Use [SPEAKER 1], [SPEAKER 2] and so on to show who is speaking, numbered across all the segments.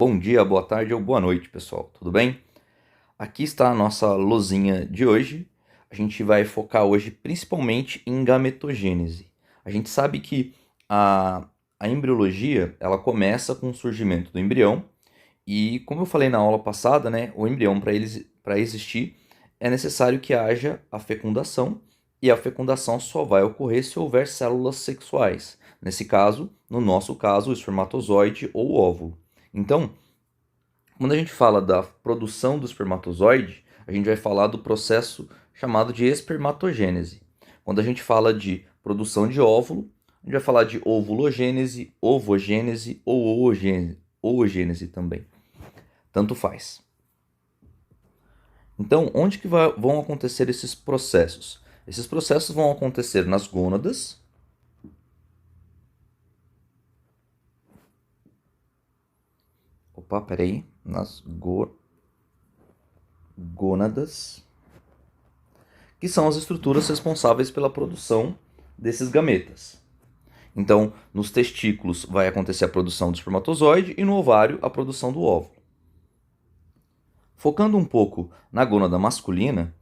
[SPEAKER 1] Bom dia, boa tarde ou boa noite, pessoal. Tudo bem? Aqui está a nossa lousinha de hoje. A gente vai focar hoje principalmente em gametogênese. A gente sabe que a embriologia, ela começa com o surgimento do embrião e, como eu falei na aula passada, né, o embrião para existir é necessário que haja a fecundação e a fecundação só vai ocorrer se houver células sexuais. Nesse caso, no nosso caso, o espermatozoide ou o óvulo. Então, quando a gente fala da produção do espermatozoide, a gente vai falar do processo chamado de espermatogênese. Quando a gente fala de produção de óvulo, a gente vai falar de ovulogênese, ovogênese ou oogênese também. Tanto faz. Então, onde que vão acontecer esses processos? Esses processos vão acontecer nas gônadas. Opa, peraí. Nas gônadas, que são as estruturas responsáveis pela produção desses gametas. Então, nos testículos vai acontecer a produção do espermatozoide e no ovário a produção do óvulo. Focando um pouco na gônada masculina,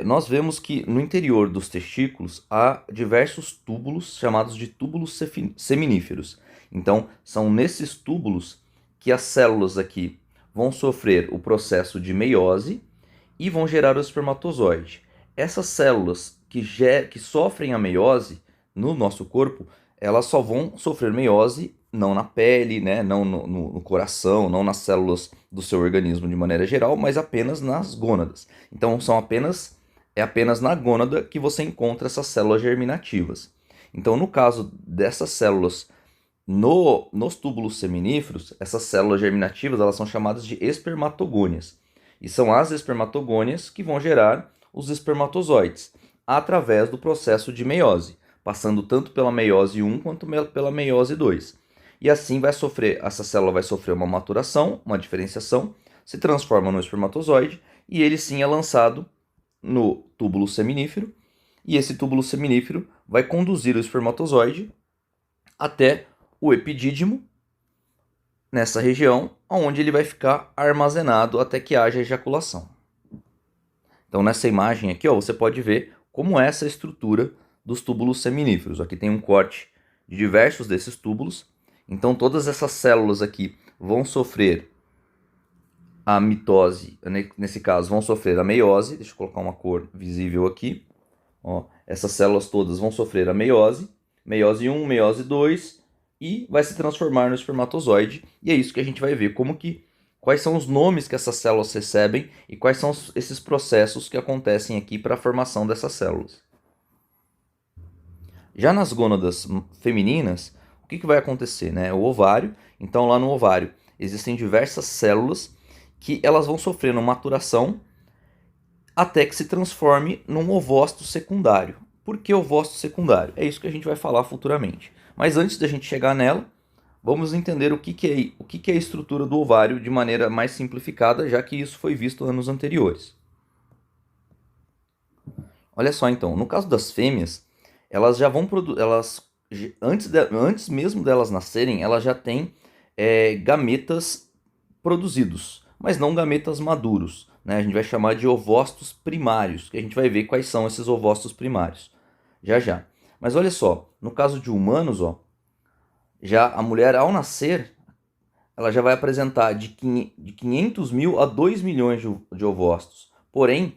[SPEAKER 1] nós vemos que no interior dos testículos há diversos túbulos chamados de túbulos seminíferos. Então, são nesses túbulos que as células aqui vão sofrer o processo de meiose e vão gerar o espermatozoide. Essas células que sofrem a meiose no nosso corpo, elas só vão sofrer meiose não na pele, né, não no coração, não nas células do seu organismo de maneira geral, mas apenas nas gônadas. Então é apenas na gônada que você encontra essas células germinativas. Então, no caso dessas células nos túbulos seminíferos, essas células germinativas elas são chamadas de espermatogônias. E são as espermatogônias que vão gerar os espermatozoides através do processo de meiose, passando tanto pela meiose 1 quanto pela meiose 2. E assim essa célula vai sofrer uma maturação, uma diferenciação, se transforma no espermatozoide e ele sim é lançado no túbulo seminífero. E esse túbulo seminífero vai conduzir o espermatozoide até o epidídimo, nessa região, onde ele vai ficar armazenado até que haja ejaculação. Então, nessa imagem aqui, você pode ver como é essa estrutura dos túbulos seminíferos. Aqui tem um corte de diversos desses túbulos. Então, todas essas células aqui vão sofrer a mitose, nesse caso, vão sofrer a meiose. Deixa eu colocar uma cor visível aqui. Essas células todas vão sofrer a meiose. Meiose 1, meiose 2, e vai se transformar no espermatozoide. E é isso que a gente vai ver, quais são os nomes que essas células recebem e quais são esses processos que acontecem aqui para a formação dessas células. Já nas gônadas femininas, o que vai acontecer? Né? O ovário, então lá no ovário existem diversas células que elas vão sofrendo maturação até que se transforme num ovócito secundário. Por que ovócito secundário? É isso que a gente vai falar futuramente. Mas antes da gente chegar nela, vamos entender o que é a estrutura do ovário de maneira mais simplificada, já que isso foi visto anos anteriores. Olha só então, no caso das fêmeas, elas já vão antes mesmo delas nascerem, elas já têm gametas produzidos, mas não gametas maduros. Né? A gente vai chamar de ovócitos primários, que a gente vai ver quais são esses ovócitos primários já já. Mas olha só, no caso de humanos, já a mulher ao nascer, ela já vai apresentar de 500 mil a 2 milhões de ovócitos. Porém,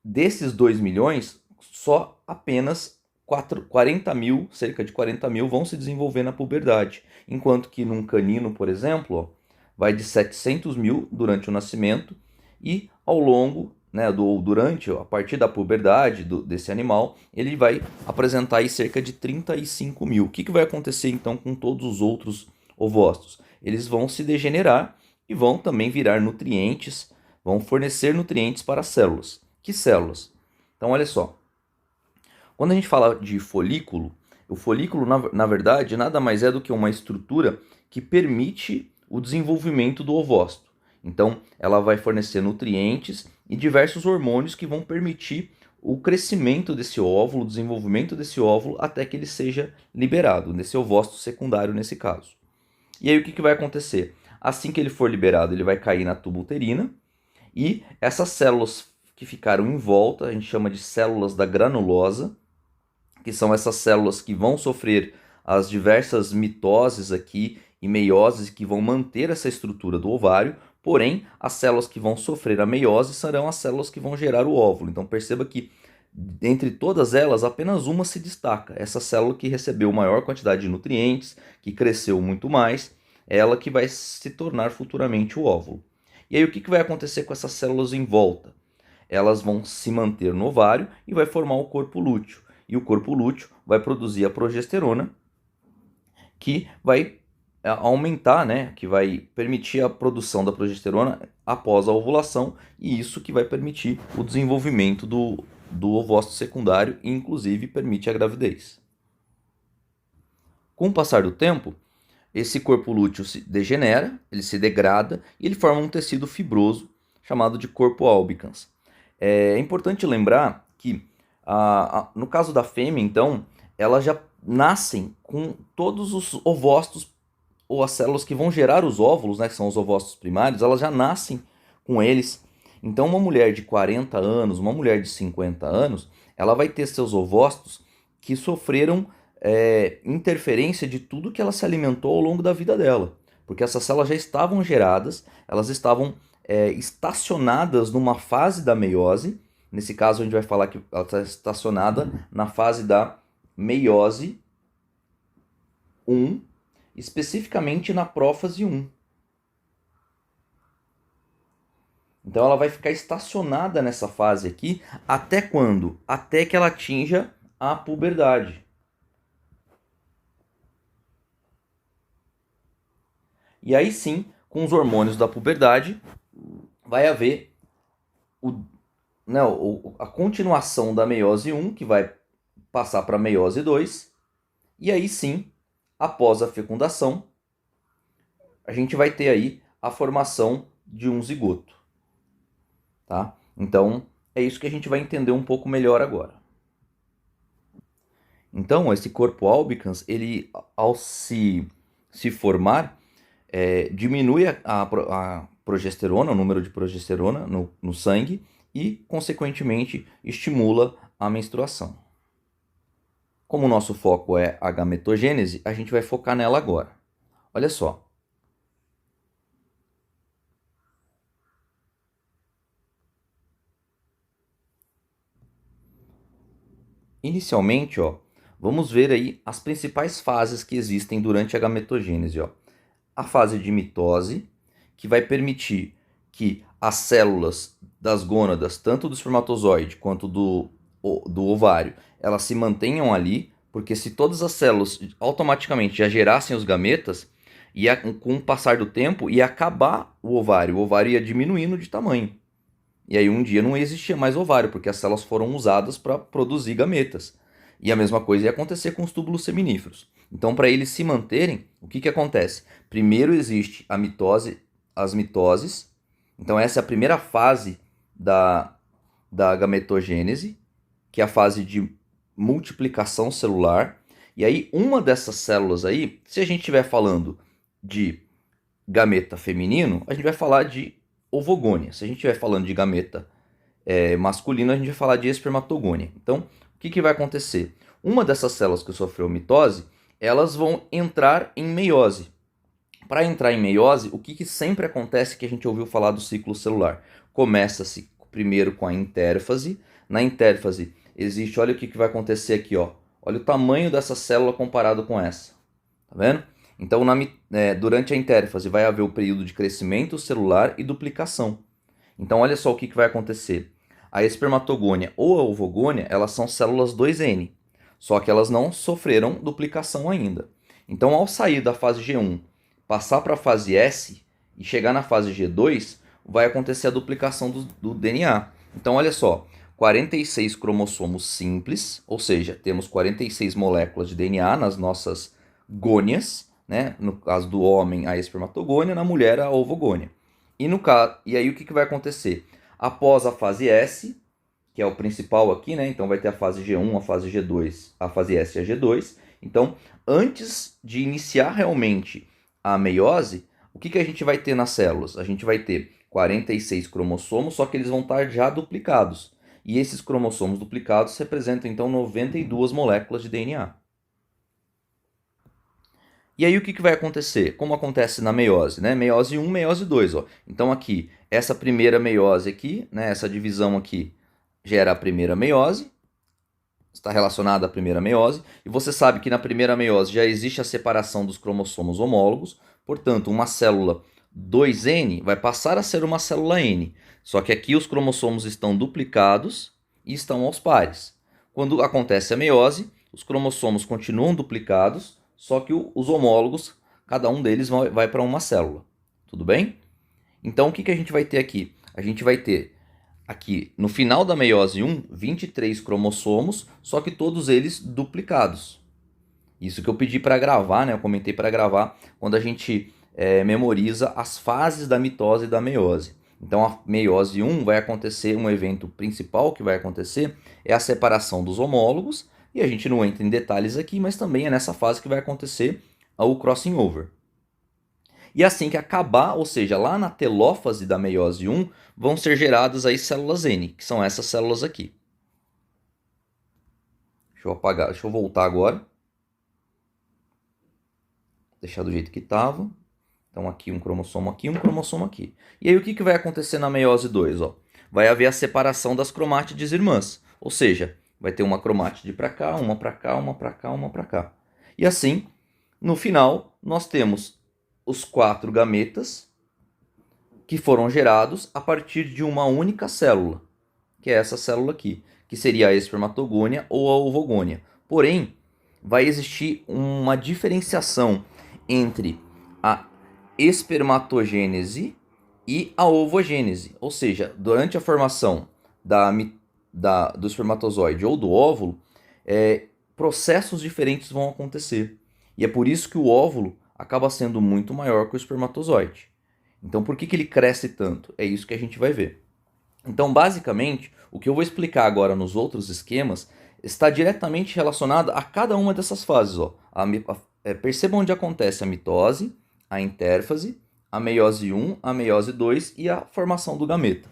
[SPEAKER 1] desses 2 milhões, só apenas 40 mil, cerca de 40 mil, vão se desenvolver na puberdade. Enquanto que num canino, por exemplo, vai de 700 mil durante o nascimento e ao longo, né, a partir da puberdade desse animal, ele vai apresentar aí cerca de 35 mil. O que vai acontecer então com todos os outros ovócitos? Eles vão se degenerar e vão também virar nutrientes, vão fornecer nutrientes para as células. Que células? Então olha só, quando a gente fala de folículo, o folículo na verdade nada mais é do que uma estrutura que permite o desenvolvimento do ovócito. Então, ela vai fornecer nutrientes e diversos hormônios que vão permitir o crescimento desse óvulo, o desenvolvimento desse óvulo, até que ele seja liberado, nesse ovócito secundário nesse caso. E aí o que vai acontecer? Assim que ele for liberado, ele vai cair na tuba uterina e essas células que ficaram em volta, a gente chama de células da granulosa, que são essas células que vão sofrer as diversas mitoses aqui e meioses que vão manter essa estrutura do ovário, porém as células que vão sofrer a meiose serão as células que vão gerar o óvulo. Então perceba que entre todas elas, apenas uma se destaca. Essa célula que recebeu maior quantidade de nutrientes, que cresceu muito mais, é ela que vai se tornar futuramente o óvulo. E aí o que vai acontecer com essas células em volta? Elas vão se manter no ovário e vai formar o corpo lúteo. E o corpo lúteo vai produzir a progesterona, que vai aumentar, né, que vai permitir a produção da progesterona após a ovulação, e isso que vai permitir o desenvolvimento do ovócito secundário e inclusive permite a gravidez. Com o passar do tempo, esse corpo lúteo se degenera, ele se degrada e ele forma um tecido fibroso chamado de corpo albicans. É importante lembrar que no caso da fêmea, então, elas já nascem com todos os ovócitos ou as células que vão gerar os óvulos, né, que são os ovócitos primários, elas já nascem com eles. Então, uma mulher de 40 anos, uma mulher de 50 anos, ela vai ter seus ovócitos que sofreram interferência de tudo que ela se alimentou ao longo da vida dela. Porque essas células já estavam geradas, elas estavam estacionadas numa fase da meiose. Nesse caso, a gente vai falar que ela está estacionada na fase da meiose 1, especificamente na prófase 1. Então ela vai ficar estacionada nessa fase aqui até quando? Até que ela atinja a puberdade. E aí sim, com os hormônios da puberdade, vai haver a continuação da meiose 1, que vai passar para a meiose 2. E aí sim, após a fecundação, a gente vai ter aí a formação de um zigoto. Tá? Então, é isso que a gente vai entender um pouco melhor agora. Então, esse corpo albicans, ele, ao se formar, diminui a progesterona, o número de progesterona no sangue e, consequentemente, estimula a menstruação. Como o nosso foco é a gametogênese, a gente vai focar nela agora. Olha só. Inicialmente, vamos ver aí as principais fases que existem durante a gametogênese. A fase de mitose, que vai permitir que as células das gônadas, tanto do espermatozoide quanto do ovário, elas se mantenham ali, porque se todas as células automaticamente já gerassem os gametas, com o passar do tempo ia acabar o ovário ia diminuindo de tamanho. E aí um dia não existia mais ovário, porque as células foram usadas para produzir gametas. E a mesma coisa ia acontecer com os túbulos seminíferos. Então, para eles se manterem, o que acontece? Primeiro existe a mitose, as mitoses. Então, essa é a primeira fase da gametogênese, que é a fase de multiplicação celular. E aí, uma dessas células aí, se a gente estiver falando de gameta feminino, a gente vai falar de ovogônia. Se a gente estiver falando de gameta masculino, a gente vai falar de espermatogônia. Então, o que vai acontecer? Uma dessas células que sofreu mitose, elas vão entrar em meiose. Para entrar em meiose, o que sempre acontece que a gente ouviu falar do ciclo celular? Começa-se primeiro com a intérfase. Na intérfase existe, olha o que vai acontecer aqui, olha o tamanho dessa célula comparado com essa. Tá vendo? Então, durante a intérfase vai haver o período de crescimento celular e duplicação. Então, olha só o que vai acontecer. A espermatogônia ou a ovogônia, elas são células 2N, só que elas não sofreram duplicação ainda. Então, ao sair da fase G1, passar para a fase S e chegar na fase G2, vai acontecer a duplicação do DNA. Então, olha só, 46 cromossomos simples, ou seja, temos 46 moléculas de DNA nas nossas gônias, né? No caso do homem, a espermatogônia, na mulher, a ovogônia. E aí o que vai acontecer? Após a fase S, que é o principal aqui, né? Então vai ter a fase G1, a fase G2, a fase S e a G2. Então, antes de iniciar realmente a meiose, o que a gente vai ter nas células? A gente vai ter 46 cromossomos, só que eles vão estar já duplicados. E esses cromossomos duplicados representam então 92 moléculas de DNA. E aí o que vai acontecer? Como acontece na meiose, né? Meiose 1, meiose 2, ó. Então aqui, essa primeira meiose aqui, né, essa divisão aqui gera a primeira meiose, está relacionada à primeira meiose, e você sabe que na primeira meiose já existe a separação dos cromossomos homólogos, portanto, uma célula 2N vai passar a ser uma célula N, só que aqui os cromossomos estão duplicados e estão aos pares. Quando acontece a meiose, os cromossomos continuam duplicados, só que os homólogos, cada um deles vai para uma célula. Tudo bem? Então, o que a gente vai ter aqui? A gente vai ter aqui, no final da meiose 1, 23 cromossomos, só que todos eles duplicados. Isso que eu pedi para gravar, né? Eu comentei para gravar quando a gente memoriza as fases da mitose e da meiose. Então, a meiose 1 vai acontecer, um evento principal que vai acontecer é a separação dos homólogos, e a gente não entra em detalhes aqui, mas também é nessa fase que vai acontecer o crossing over. E assim que acabar, ou seja, lá na telófase da meiose 1, vão ser geradas aí células N, que são essas células aqui. Deixa eu apagar, deixa eu voltar agora. Deixar do jeito que estava. Então aqui um cromossomo aqui, um cromossomo aqui. E aí o que vai acontecer na meiose 2? Ó? Vai haver a separação das cromátides irmãs. Ou seja, vai ter uma cromátide para cá, uma para cá, uma para cá, uma para cá. E assim, no final, nós temos os 4 gametas que foram gerados a partir de uma única célula, que é essa célula aqui, que seria a espermatogônia ou a ovogônia. Porém, vai existir uma diferenciação entre a espermatogênese e a ovogênese. Ou seja, durante a formação do espermatozoide ou do óvulo, processos diferentes vão acontecer. E é por isso que o óvulo acaba sendo muito maior que o espermatozoide. Então, por que ele cresce tanto? É isso que a gente vai ver. Então, basicamente, o que eu vou explicar agora nos outros esquemas está diretamente relacionado a cada uma dessas fases. Ó. Perceba onde acontece a mitose, a intérfase, a meiose 1, a meiose 2 e a formação do gameta.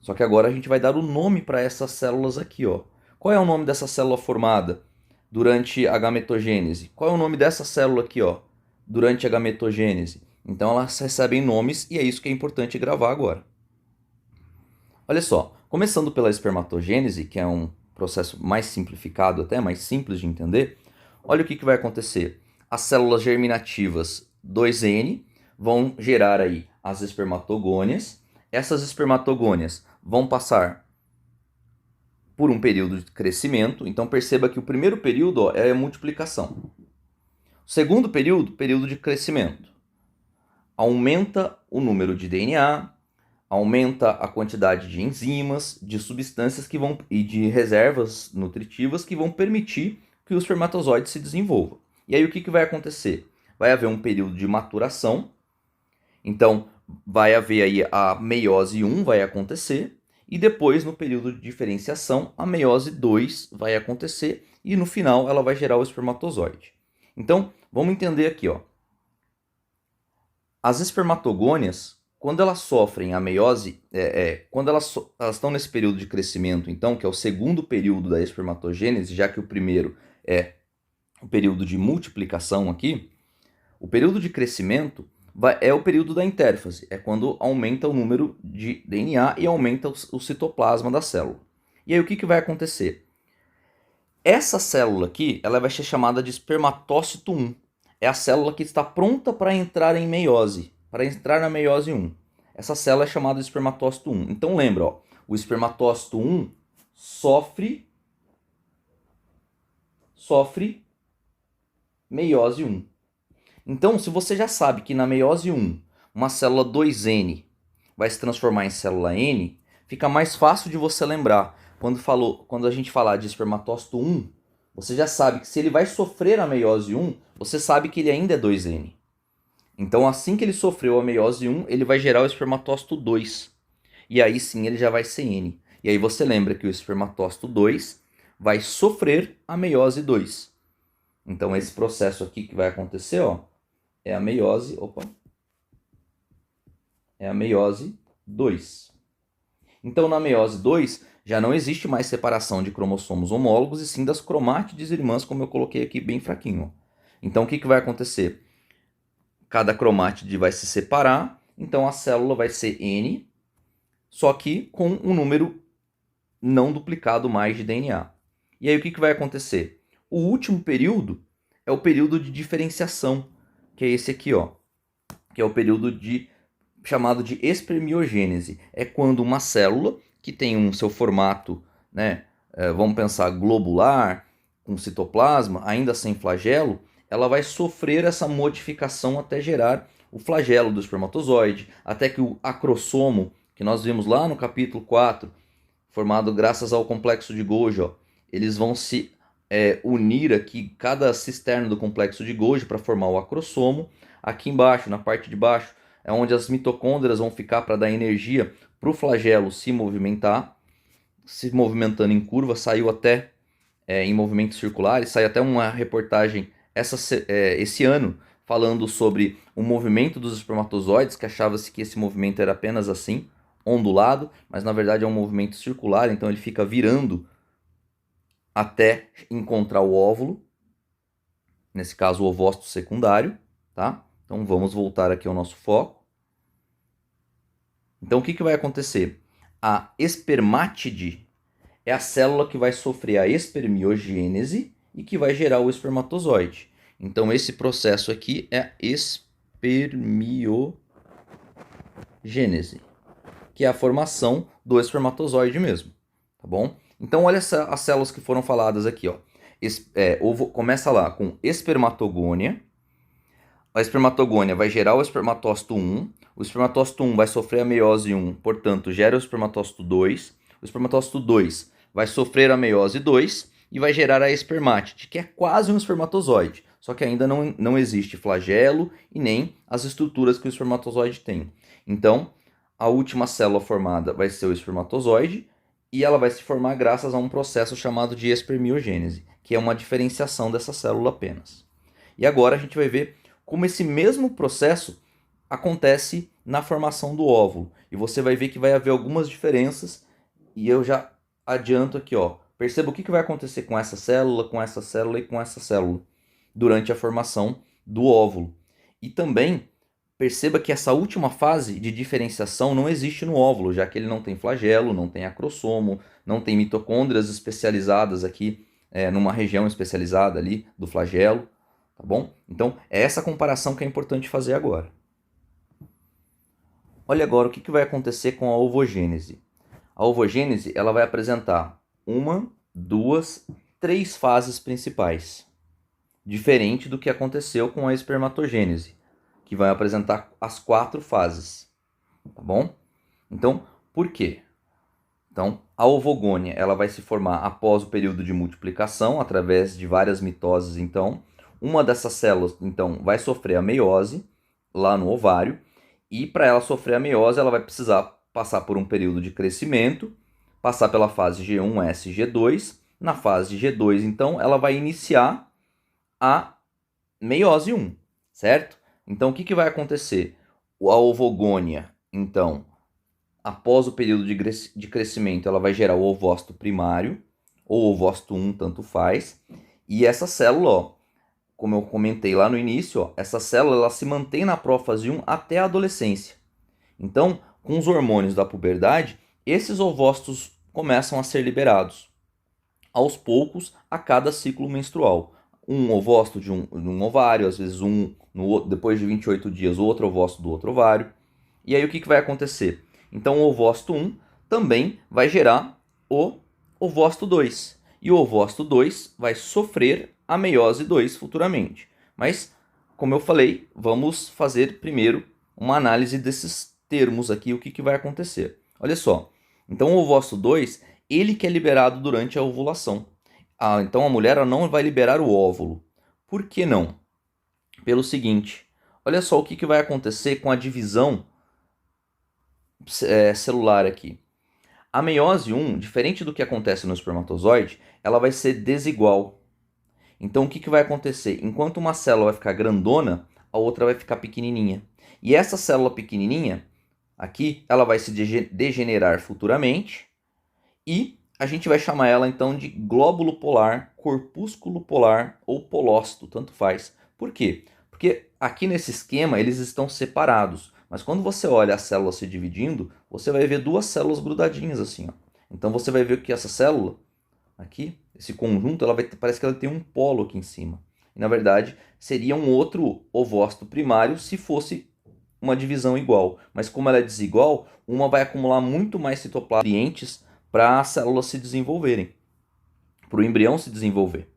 [SPEAKER 1] Só que agora a gente vai dar o nome para essas células aqui. Ó. Qual é o nome dessa célula formada durante a gametogênese? Qual é o nome dessa célula aqui, ó, durante a gametogênese? Então elas recebem nomes e é isso que é importante gravar agora. Olha só, começando pela espermatogênese, que é um processo mais simplificado até, mais simples de entender, olha o que vai acontecer. As células germinativas 2N vão gerar aí as espermatogônias. Essas espermatogônias vão passar por um período de crescimento. Então perceba que o primeiro período, ó, é a multiplicação. O segundo período, período de crescimento. Aumenta o número de DNA, aumenta a quantidade de enzimas, de substâncias que vão e de reservas nutritivas que vão permitir que o espermatozoide se desenvolva. E aí o que vai acontecer? Vai haver um período de maturação. Então vai haver aí a meiose 1 vai acontecer e depois no período de diferenciação a meiose 2 vai acontecer e no final ela vai gerar o espermatozoide. Então, vamos entender aqui, ó. As espermatogônias, quando elas sofrem a meiose, quando elas estão nesse período de crescimento, então, que é o segundo período da espermatogênese, já que o primeiro é o período de multiplicação aqui, o período de crescimento é o período da intérfase, é quando aumenta o número de DNA e aumenta o citoplasma da célula. E aí o que vai acontecer? Essa célula aqui, ela vai ser chamada de espermatócito 1. É a célula que está pronta para entrar em meiose, para entrar na meiose 1. Essa célula é chamada de espermatócito 1. Então lembra, ó, o espermatócito 1 sofre meiose 1. Então, se você já sabe que na meiose 1, uma célula 2N vai se transformar em célula N, fica mais fácil de você lembrar. Quando a gente falar de espermatócito 1, você já sabe que se ele vai sofrer a meiose 1, você sabe que ele ainda é 2N. Então, assim que ele sofreu a meiose 1, ele vai gerar o espermatócito 2. E aí sim ele já vai ser N. E aí você lembra que o espermatócito 2 vai sofrer a meiose 2. Então, esse processo aqui que vai acontecer, ó, é a meiose. Opa, é a meiose 2. Então, na meiose 2, já não existe mais separação de cromossomos homólogos, e sim das cromátides irmãs, como eu coloquei aqui bem fraquinho. Então, o que vai acontecer? Cada cromátide vai se separar, então a célula vai ser N, só que com um número não duplicado mais de DNA. E aí o que vai acontecer? O último período é o período de diferenciação, que é esse aqui, ó, que é o período chamado de espermiogênese. É quando uma célula que tem um seu formato, né, vamos pensar globular, com citoplasma, ainda sem flagelo, ela vai sofrer essa modificação até gerar o flagelo do espermatozoide, até que o acrossomo, que nós vimos lá no capítulo 4, formado graças ao complexo de Golgi, ó, eles vão se unir aqui, cada cisterna do complexo de Golgi, para formar o acrossomo. Aqui embaixo, na parte de baixo, é onde as mitocôndrias vão ficar para dar energia para o flagelo se movimentar, se movimentando em curva. Saiu até em movimentos circulares, saiu até uma reportagem esse ano falando sobre o movimento dos espermatozoides, que achava-se que esse movimento era apenas assim, ondulado, mas na verdade é um movimento circular, então ele fica virando até encontrar o óvulo, nesse caso o ovócito secundário, tá? Então vamos voltar aqui ao nosso foco. Então o que vai acontecer? A espermátide é a célula que vai sofrer a espermiogênese e que vai gerar o espermatozoide. Então esse processo aqui é a espermiogênese, que é a formação do espermatozoide mesmo, tá bom? Então olha as células que foram faladas aqui, ó. Começa lá com espermatogônia. A espermatogônia vai gerar o espermatócito 1. O espermatócito 1 vai sofrer a meiose 1, portanto, gera o espermatócito 2. O espermatócito 2 vai sofrer a meiose 2 e vai gerar a espermátide, que é quase um espermatozoide, só que ainda não existe flagelo e nem as estruturas que o espermatozoide tem. Então, a última célula formada vai ser o espermatozoide e ela vai se formar graças a um processo chamado de espermiogênese, que é uma diferenciação dessa célula apenas. E agora a gente vai ver como esse mesmo processo acontece na formação do óvulo. E você vai ver que vai haver algumas diferenças, e eu já adianto aqui, ó. Perceba o que vai acontecer com essa célula e com essa célula durante a formação do óvulo. E também perceba que essa última fase de diferenciação não existe no óvulo, já que ele não tem flagelo, não tem acrossomo, não tem mitocôndrias especializadas aqui, numa região especializada ali do flagelo. Tá bom? Então, é essa comparação que é importante fazer agora. Olha agora o que vai acontecer com a ovogênese. A ovogênese ela vai apresentar 1, 2, 3 fases principais, diferente do que aconteceu com a espermatogênese, que vai apresentar as 4 fases. Tá bom? Então, por quê? Então, a ovogônia ela vai se formar após o período de multiplicação, através de várias mitoses, então. Uma dessas células, então, vai sofrer a meiose lá no ovário, e para ela sofrer a meiose, ela vai precisar passar por um período de crescimento, passar pela fase G1, S, G2. Na fase G2, então, ela vai iniciar a meiose 1, certo? Então, o que vai acontecer? A ovogônia, então, após o período de crescimento, ela vai gerar o ovócito primário, ou ovócito 1, tanto faz, e essa célula, ó, como eu comentei lá no início, ó, essa célula ela se mantém na prófase 1 até a adolescência. Então, com os hormônios da puberdade, esses ovócitos começam a ser liberados aos poucos a cada ciclo menstrual. Um ovócito de um ovário, às vezes depois de 28 dias, outro ovócito do outro ovário. E aí o que vai acontecer? Então o ovócito 1 também vai gerar o ovócito 2. E o ovócito 2 vai sofrer a meiose 2 futuramente. Mas, como eu falei, vamos fazer primeiro uma análise desses termos aqui, o que vai acontecer. Olha só, então o ovócito 2, ele que é liberado durante a ovulação. Então a mulher ela não vai liberar o óvulo. Por que não? Pelo seguinte, olha só o que vai acontecer com a divisão celular aqui. A meiose 1, diferente do que acontece no espermatozoide, ela vai ser desigual. Então o que vai acontecer? Enquanto uma célula vai ficar grandona, a outra vai ficar pequenininha. E essa célula pequenininha, aqui ela vai se degenerar futuramente e a gente vai chamar ela então de glóbulo polar, corpúsculo polar ou polócito, tanto faz. Por quê? Porque aqui nesse esquema eles estão separados, mas quando você olha a célula se dividindo, você vai ver duas células grudadinhas assim, ó. Então você vai ver que essa célula aqui, esse conjunto, parece que ela tem um polo aqui em cima. E, na verdade, seria um outro ovócito primário se fosse uma divisão igual. Mas como ela é desigual, uma vai acumular muito mais citoplasmas para as células se desenvolverem, para o embrião se desenvolver.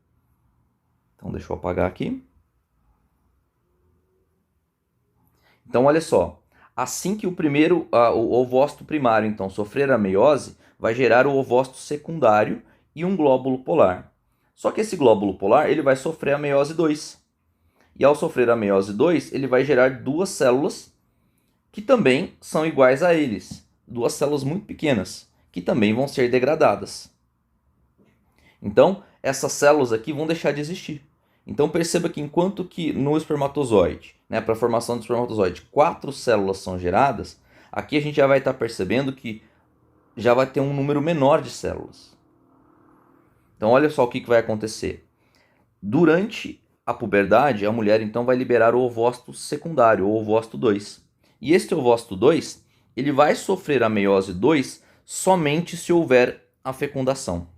[SPEAKER 1] Então deixa eu apagar aqui. Então olha só, assim que o ovócito primário então sofrer a meiose, vai gerar o ovócito secundário e um glóbulo polar. Só que esse glóbulo polar ele vai sofrer a meiose 2. E ao sofrer a meiose 2, ele vai gerar duas células que também são iguais a eles. Duas células muito pequenas, que também vão ser degradadas. Então, essas células aqui vão deixar de existir. Então perceba que enquanto que no espermatozoide, para a formação do espermatozoide, 4 células são geradas, aqui a gente já vai estar percebendo que já vai ter um número menor de células. Então olha só o que vai acontecer. Durante a puberdade, a mulher então vai liberar o ovócito secundário, o ovócito 2. E este ovócito 2, ele vai sofrer a meiose 2 somente se houver a fecundação.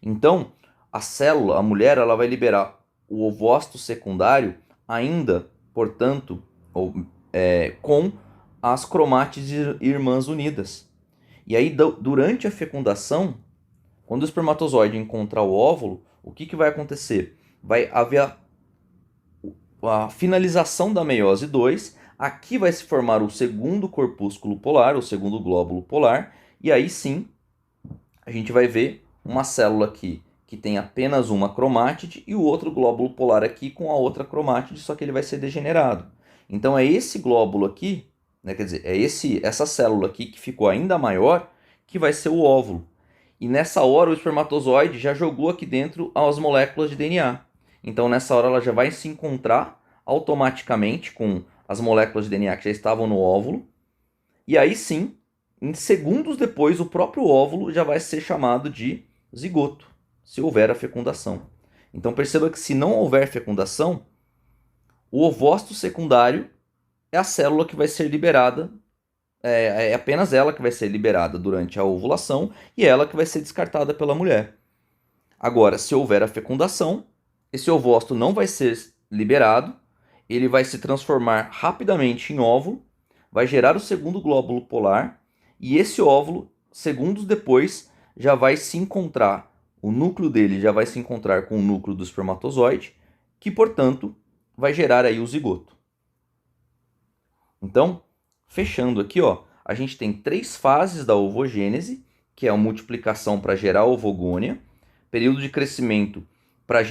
[SPEAKER 1] Então, a mulher, ela vai liberar o ovócito secundário ainda, portanto, com as cromátides irmãs unidas. E aí, durante a fecundação, quando o espermatozoide encontrar o óvulo, o que vai acontecer? Vai haver a finalização da meiose 2, aqui vai se formar o segundo corpúsculo polar, o segundo glóbulo polar, e aí sim, a gente vai ver uma célula aqui que tem apenas uma cromátide e o outro glóbulo polar aqui com a outra cromátide, só que ele vai ser degenerado. Então é esse glóbulo aqui, quer dizer, essa célula aqui que ficou ainda maior, que vai ser o óvulo. E nessa hora o espermatozoide já jogou aqui dentro as moléculas de DNA. Então nessa hora ela já vai se encontrar automaticamente com as moléculas de DNA que já estavam no óvulo. E aí sim, em segundos depois, o próprio óvulo já vai ser chamado de zigoto, se houver a fecundação. Então perceba que se não houver fecundação, o ovócito secundário é a célula que vai ser liberada, é apenas ela que vai ser liberada durante a ovulação e ela que vai ser descartada pela mulher. Agora, se houver a fecundação, esse ovócito não vai ser liberado, ele vai se transformar rapidamente em óvulo, vai gerar o segundo glóbulo polar e esse óvulo, segundos depois, já vai se encontrar, o núcleo dele já vai se encontrar com o núcleo do espermatozoide, que, portanto, vai gerar aí o zigoto. Então, fechando aqui, a gente tem 3 fases da ovogênese, que é a multiplicação para gerar a ovogônia, período de crescimento para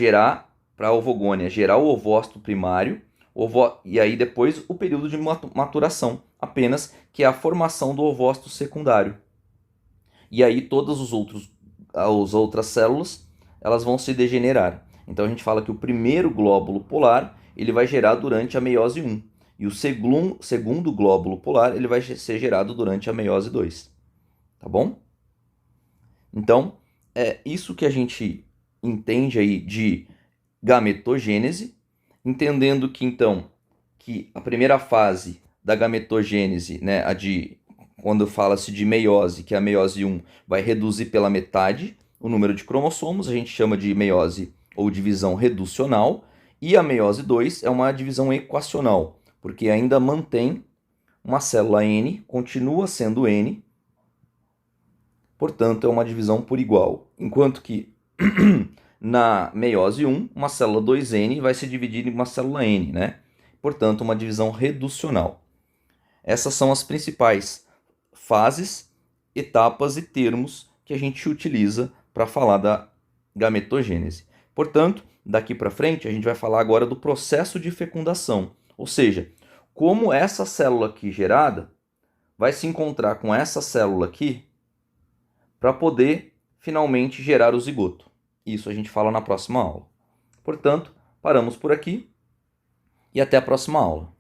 [SPEAKER 1] a ovogônia gerar o ovócito primário, e aí depois o período de maturação, apenas, que é a formação do ovócito secundário. E aí todas as outras células elas vão se degenerar. Então a gente fala que o primeiro glóbulo polar ele vai gerar durante a meiose 1. E o segundo glóbulo polar ele vai ser gerado durante a meiose 2. Tá bom? Então, é isso que a gente entende aí de gametogênese, entendendo que então que a primeira fase da gametogênese, quando fala-se de meiose, que é a meiose 1 vai reduzir pela metade o número de cromossomos, a gente chama de meiose ou divisão reducional, e a meiose 2 é uma divisão equacional, porque ainda mantém uma célula N, continua sendo N, portanto é uma divisão por igual, enquanto que na meiose 1, uma célula 2N vai se dividir em uma célula N, portanto uma divisão reducional. Essas são as principais fases, etapas e termos que a gente utiliza para falar da gametogênese. Portanto, daqui para frente a gente vai falar agora do processo de fecundação, ou seja, como essa célula aqui gerada vai se encontrar com essa célula aqui para poder finalmente gerar o zigoto. Isso a gente fala na próxima aula. Portanto, paramos por aqui e até a próxima aula.